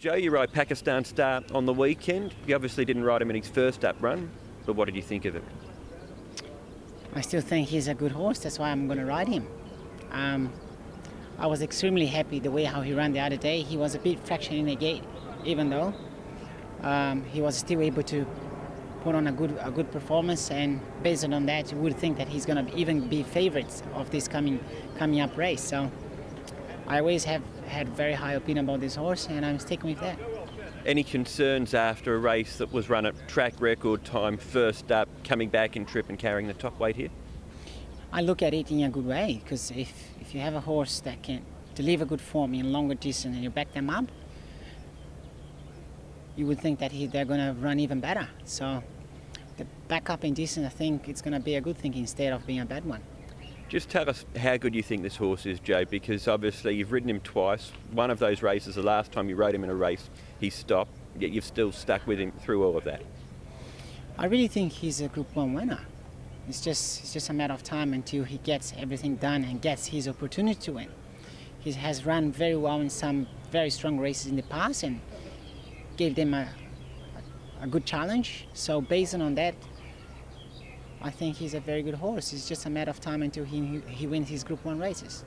Joe, you ride Pakistan Star on the weekend. You obviously didn't ride him in his first up run, but what did you think of him? I still think he's a good horse, that's why I'm going to ride him. I was extremely happy the way how he ran the other day. He was a bit fractured in the gate, even though he was still able to put on a good performance, and based on that, you would think that he's going to even be favourites of this coming up race. So I always have had very high opinion about this horse, and I'm sticking with that. Any concerns after a race that was run at track record time, first up, coming back in trip and carrying the top weight here? I look at it in a good way, because if you have a horse that can deliver good form in longer distance and you back them up, you would think that they're going to run even better. So the back up in distance, I think it's going to be a good thing instead of being a bad one. Just tell us how good you think this horse is, Joe, because obviously you've ridden him twice. One of those races, the last time you rode him in a race, he stopped, yet you've still stuck with him through all of that. I really think he's a Group 1 winner. It's just a matter of time until he gets everything done and gets his opportunity to win. He has run very well in some very strong races in the past and gave them a good challenge. So based on that, I think he's a very good horse. It's just a matter of time until he wins his Group 1 races.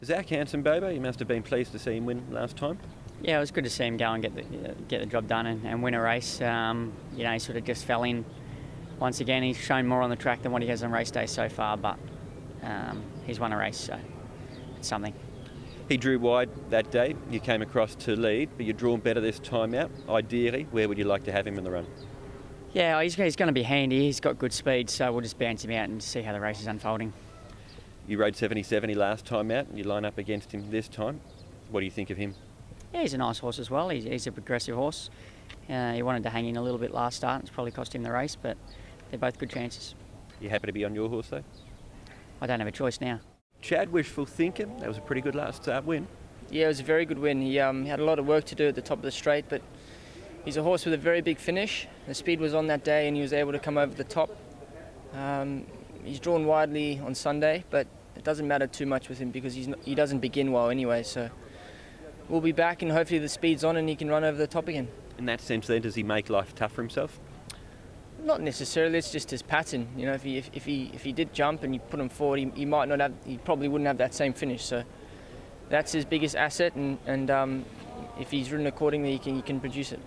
Zach, handsome Bobo, you must have been pleased to see him win last time. Yeah, it was good to see him go and get the job done and win a race. He sort of just fell in. Once again, he's shown more on the track than what he has on race day so far, but he's won a race, so it's something. He drew wide that day. You came across to lead, but you're drawn better this time out. Ideally, where would you like to have him in the run? Yeah, he's going to be handy. He's got good speed, so we'll just bounce him out and see how the race is unfolding. You rode 70-70 last time out, and you line up against him this time. What do you think of him? Yeah, he's a nice horse as well. He's a progressive horse. He wanted to hang in a little bit last start. It's probably cost him the race, but they're both good chances. You happy to be on your horse, though? I don't have a choice now. Chad, wishful thinking. That was a pretty good last start win. Yeah, it was a very good win. He had a lot of work to do at the top of the straight, but he's a horse with a very big finish. The speed was on that day and he was able to come over the top. He's drawn widely on Sunday, but it doesn't matter too much with him because he doesn't begin well anyway. So we'll be back and hopefully the speed's on and he can run over the top again. In that sense then, does he make life tough for himself? Not necessarily, it's just his pattern. You know, if he did jump and you put him forward, he probably wouldn't have that same finish. So that's his biggest asset, and if he's ridden accordingly, he can produce it.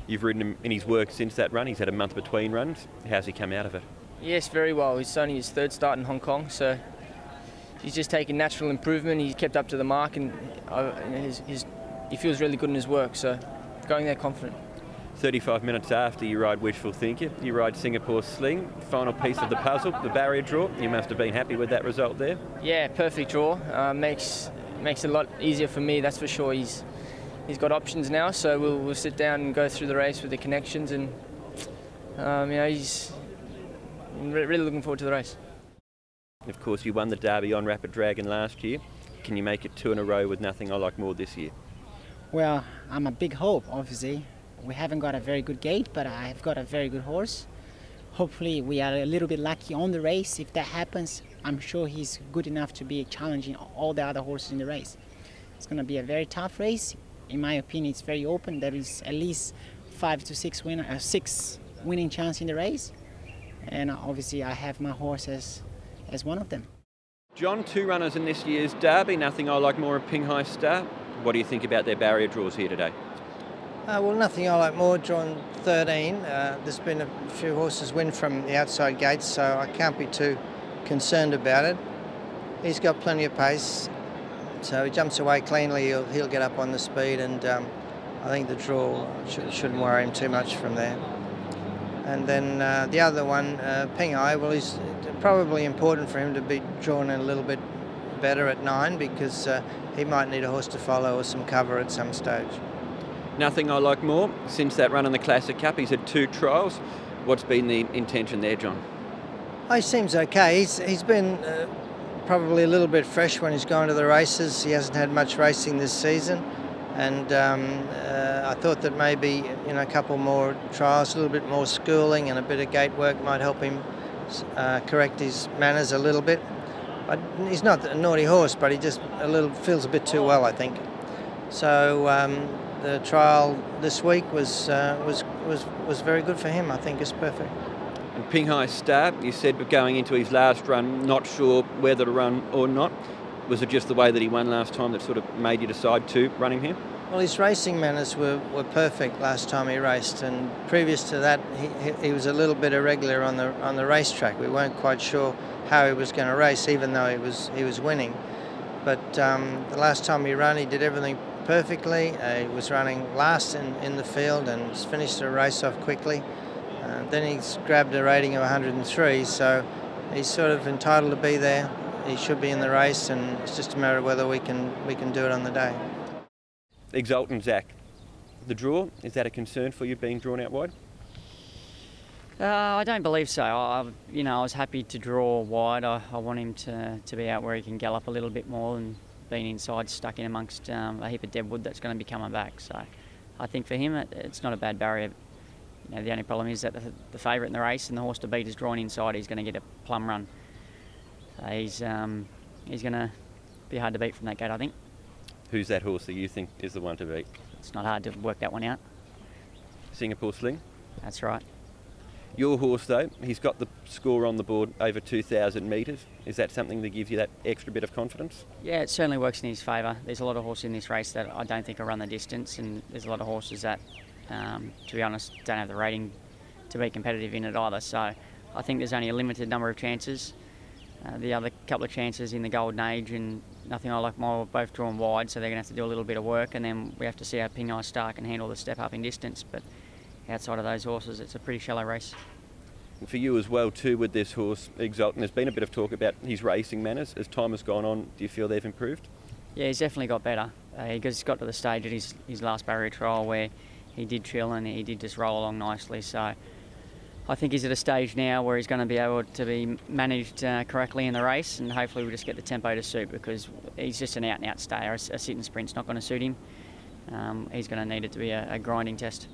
You've ridden him in his work since that run. He's had a month between runs. How's he come out of it? Yes, very well. It's only his third start in Hong Kong, so he's just taken natural improvement. He's kept up to the mark, and he feels really good in his work. So going there confident. 35 minutes after you ride Wishful Thinker, you ride Singapore Sling. Final piece of the puzzle, the barrier draw. You must have been happy with that result there. Yeah, perfect draw. Makes it a lot easier for me, that's for sure. He's got options now, so we'll sit down and go through the race with the connections, and he's really looking forward to the race. Of course, you won the Derby on Rapid Dragon last year. Can you make it 2 in a row with Nothing I Like More this year? Well, I'm a big hope, obviously. We haven't got a very good gate, but I've got a very good horse. Hopefully we are a little bit lucky on the race. If that happens, I'm sure he's good enough to be challenging all the other horses in the race. It's going to be a very tough race. In my opinion, it's very open. There is at least 5 to 6 winning chance in the race. And obviously I have my horse as one of them. John, 2 runners in this year's Derby, Nothing I Like More and Ping Hai Star. What do you think about their barrier draws here today? Well, Nothing I Like More, drawn 13. There's been a few horses win from the outside gates, so I can't be too concerned about it. He's got plenty of pace, so he jumps away cleanly. He'll get up on the speed, and I think the draw shouldn't worry him too much from there. And then the other one, Ping Hai, well, he's probably important for him to be drawn in a little bit better at 9 because he might need a horse to follow or some cover at some stage. Nothing I Like More. Since that run in the Classic Cup, he's had 2 trials. What's been the intention there, John? He seems okay. He's been probably a little bit fresh when he's gone to the races. He hasn't had much racing this season, and I thought that maybe a couple more trials, a little bit more schooling and a bit of gate work might help him correct his manners a little bit. But he's not a naughty horse, but he just feels a bit too well, I think. So the trial this week was very good for him. I think it's perfect. And Pinghai's start, you said, but going into his last run, not sure whether to run or not. Was it just the way that he won last time that sort of made you decide to run him here? Well, his racing manners were perfect last time he raced, and previous to that he was a little bit irregular on the racetrack. We weren't quite sure how he was going to race, even though he was winning. But the last time he ran, he did everything perfectly. He was running last in the field and finished the race off quickly. Then he's grabbed a rating of 103, so he's sort of entitled to be there. He should be in the race, and it's just a matter of whether we can do it on the day. Exultant, Zac. The draw, is that a concern for you being drawn out wide? I don't believe so. I was happy to draw wide. I want him to be out where he can gallop a little bit more than being inside, stuck in amongst a heap of dead wood that's going to be coming back. So I think for him, it's not a bad barrier. The only problem is that the favourite in the race and the horse to beat is drawn inside. He's going to get a plum run. So he's going to be hard to beat from that gate, I think. Who's that horse that you think is the one to beat? It's not hard to work that one out. Singapore Sling? That's right. Your horse, though, he's got the score on the board over 2,000 metres. Is that something that gives you that extra bit of confidence? Yeah, it certainly works in his favour. There's a lot of horses in this race that I don't think will run the distance, and there's a lot of horses that, to be honest, don't have the rating to be competitive in it either. So I think there's only a limited number of chances. The other couple of chances in the Golden Age and NOTHINGILIKEMORE were both drawn wide, so they're going to have to do a little bit of work, and then we have to see how Pinghai Star can handle the step up in distance. But outside of those horses, it's a pretty shallow race. For you as well too with this horse, Exultant, there's been a bit of talk about his racing manners. As time has gone on, do you feel they've improved? Yeah, he's definitely got better. He got to the stage at his last barrier trial where he did chill and he did just roll along nicely. So I think he's at a stage now where he's going to be able to be managed correctly in the race, and hopefully we'll just get the tempo to suit, because he's just an out-and-out stayer. A sit and sprint's not going to suit him. He's going to need it to be a grinding test.